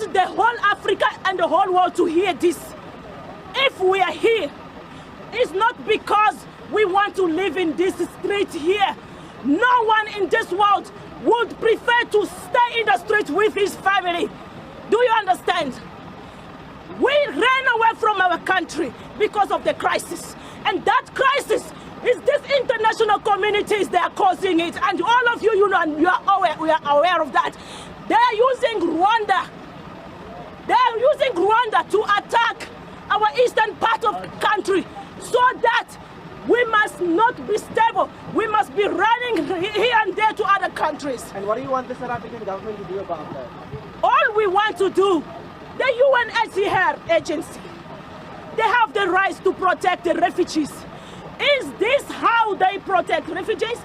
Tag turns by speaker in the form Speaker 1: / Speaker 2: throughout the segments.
Speaker 1: want the whole Africa and the whole world to hear this. If we are here, it's not because we want to live in this street here. No one in this world would prefer to stay in the street with his family. Do you understand? We ran away from our country because of the crisis. And that crisis is this international communities that are causing it. And all of you, we are aware of that. They are using Rwanda. They are using Rwanda to attack our eastern part of the country so that we must not be stable. We must be running here and there to other countries.
Speaker 2: And what do you want the South African government to do about that?
Speaker 1: All we want to do, the UNHCR agency, they have the rights to protect the refugees. Is this how they protect refugees?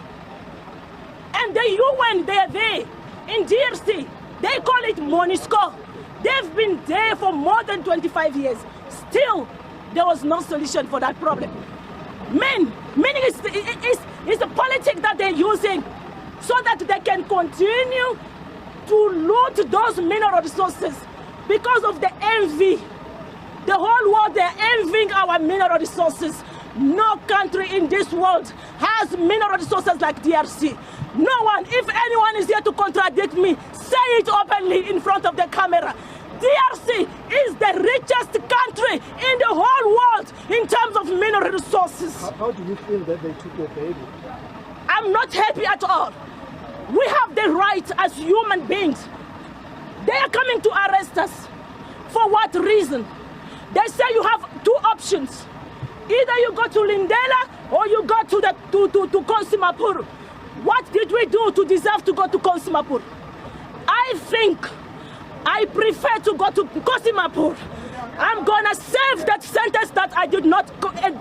Speaker 1: And the UN, they are there in DRC. They call it MONUSCO. They've been there for more than 25 years. Still, there was no solution for that problem. Meaning it's the politics that they're using so that they can continue to loot those mineral resources because of the envy. The whole world, they're envying our mineral resources. No country in this world has mineral resources like DRC. No one. If anyone is here to contradict me, say it openly in front of the camera. DRC is the richest country in the whole world in terms of mineral resources.
Speaker 2: How do you feel that they took your baby?
Speaker 1: I'm not happy at all. We have the right as human beings. They are coming to arrest us. For what reason? They say you have two options. Either you go to Lindela or you go to Konsimapur. What did we do to deserve to go to Konsimapur? I think I prefer to go to Konsimapur. I'm gonna save that sentence that I did not,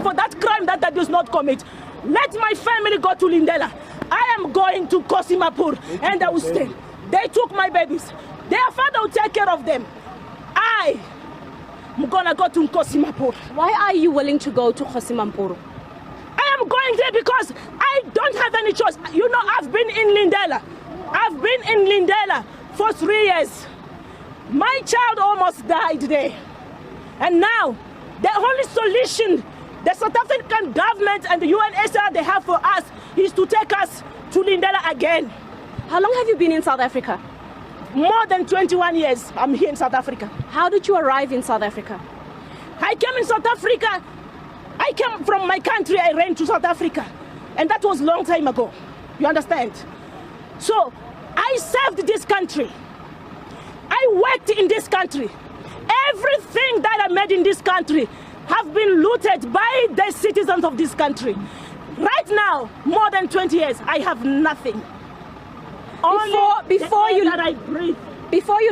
Speaker 1: for that crime that I did not commit. Let my family go to Lindela. I am going to Konsimapur and I will stay. They took my babies. Their father will take care of them. I'm gonna go to Konsimapur.
Speaker 3: Why are you willing to go to Konsimapur?
Speaker 1: I am going there because I don't have any choice. You know, I've been in Lindela. I've been in Lindela for 3 years. My child almost died there. And now, the only solution the South African government and the UNHCR they have for us is to take us to Lindela again.
Speaker 3: How long have you been in South Africa?
Speaker 1: More than 21 years I'm here in South Africa.
Speaker 3: How did you arrive in South Africa?
Speaker 1: I came in South Africa. I came from my country, I ran to South Africa. And that was a long time ago. You understand? So, I served this country. I worked in this country. Everything that I made in this country have been looted by the citizens of this country. Right now, more than 20 years, I have nothing.
Speaker 3: Before you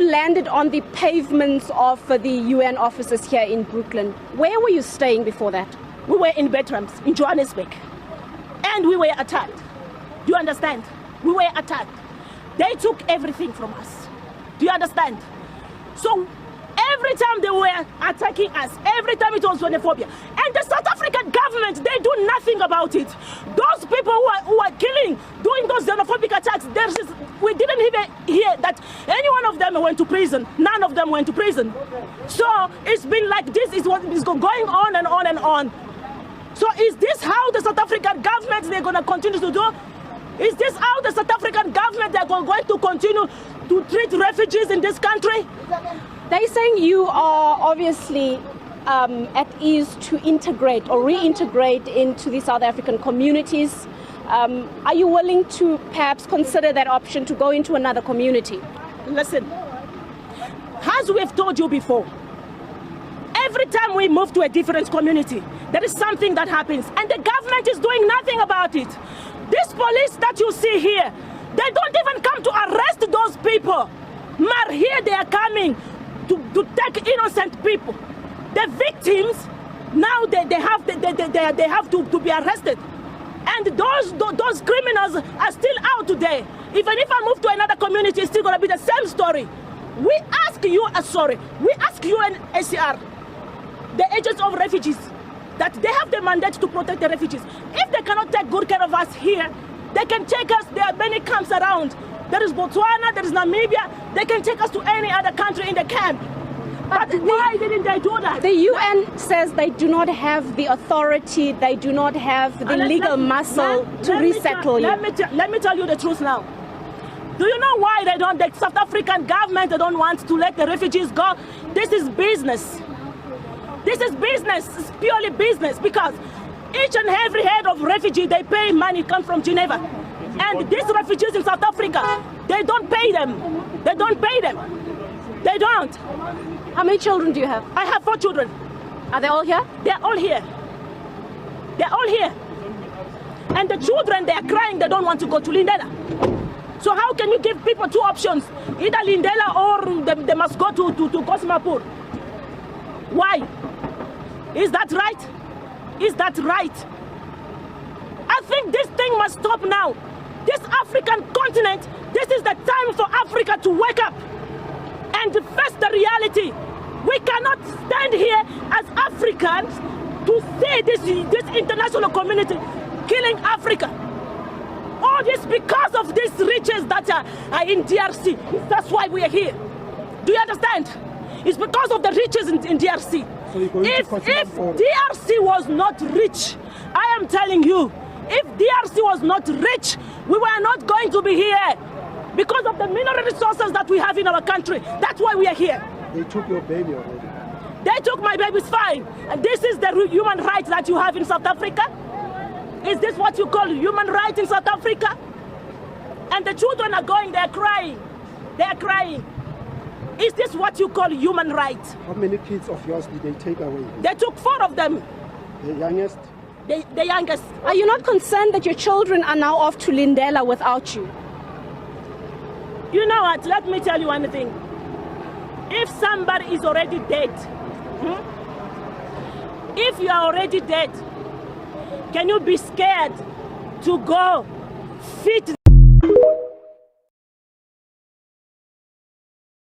Speaker 3: landed on the pavements of the UN offices here in Brooklyn, where were you staying before that?
Speaker 1: We were in Bertrams, in Johannesburg. And we were attacked. Do you understand? We were attacked. They took everything from us. Do you understand? So every time they were attacking us, every time it was xenophobia. And the South African government, they do nothing about it. Those people who are killing, doing those xenophobic attacks, we didn't even hear that any one of them went to prison. None of them went to prison. So it's been like this, is what is going on and on and on. So is this how the South African government they're going to continue to do? Is this how the South African government they're going to continue to treat refugees in this country?
Speaker 3: They're saying you are obviously at ease to integrate or reintegrate into the South African communities. Are you willing to perhaps consider that option to go into another community?
Speaker 1: Listen, as we've told you before, every time we move to a different community, there is something that happens, and the government is doing nothing about it. This police that you see here, they don't even come to arrest those people. But here they are coming to take innocent people. The victims, now they have to be arrested. And those criminals are still out today. Even if I move to another community, it's still going to be the same story. We ask UNHCR, the agents of refugees, that they have the mandate to protect the refugees. If they cannot take good care of us here, they can take us. There are many camps around. There is Botswana, there is Namibia, They can take us to any other country in the camp. But why didn't they do that?
Speaker 3: The UN says they do not have the authority, they do not have the legal muscle to resettle you.
Speaker 1: Let me tell you the truth now. Do you know why they don't? The South African government, they don't want to let the refugees go. This is business. This is business. It's purely business, because each and every head of refugee, they pay money, come from Geneva. And these refugees in South Africa, they don't pay them. They don't pay them. They don't.
Speaker 3: How many children do you have?
Speaker 1: I have 4 children.
Speaker 3: Are they all here?
Speaker 1: They're all here. They're all here. And the children, they're crying, they don't want to go to Lindela. So how can you give people 2 options? Either Lindela or they must go to Kosimapur. Why? Is that right? Is that right? I think this thing must stop now. This African continent, this is the time for Africa to wake up and face the reality. We cannot stand here as Africans to see this international community killing Africa. All this because of these riches that are in DRC. That's why we are here. Do you understand? It's because of the riches in DRC.
Speaker 2: So you're going
Speaker 1: if
Speaker 2: to
Speaker 1: DRC was not rich, I am telling you, if DRC was not rich, we were not going to be here. Because of the mineral resources that we have in our country. That's why we are here.
Speaker 2: They took your baby already.
Speaker 1: They took my baby's fine. And this is the human rights that you have in South Africa? Is this what you call human rights in South Africa? And the children are going, they're crying. They're crying. Is this what you call human rights?
Speaker 2: How many kids of yours did they take away?
Speaker 1: They took 4 of them.
Speaker 2: The youngest?
Speaker 1: The youngest.
Speaker 3: Are you not concerned that your children are now off to Lindela without you?
Speaker 1: You know what? Let me tell you one thing. If somebody is already dead, if you are already dead, can you be scared to go feed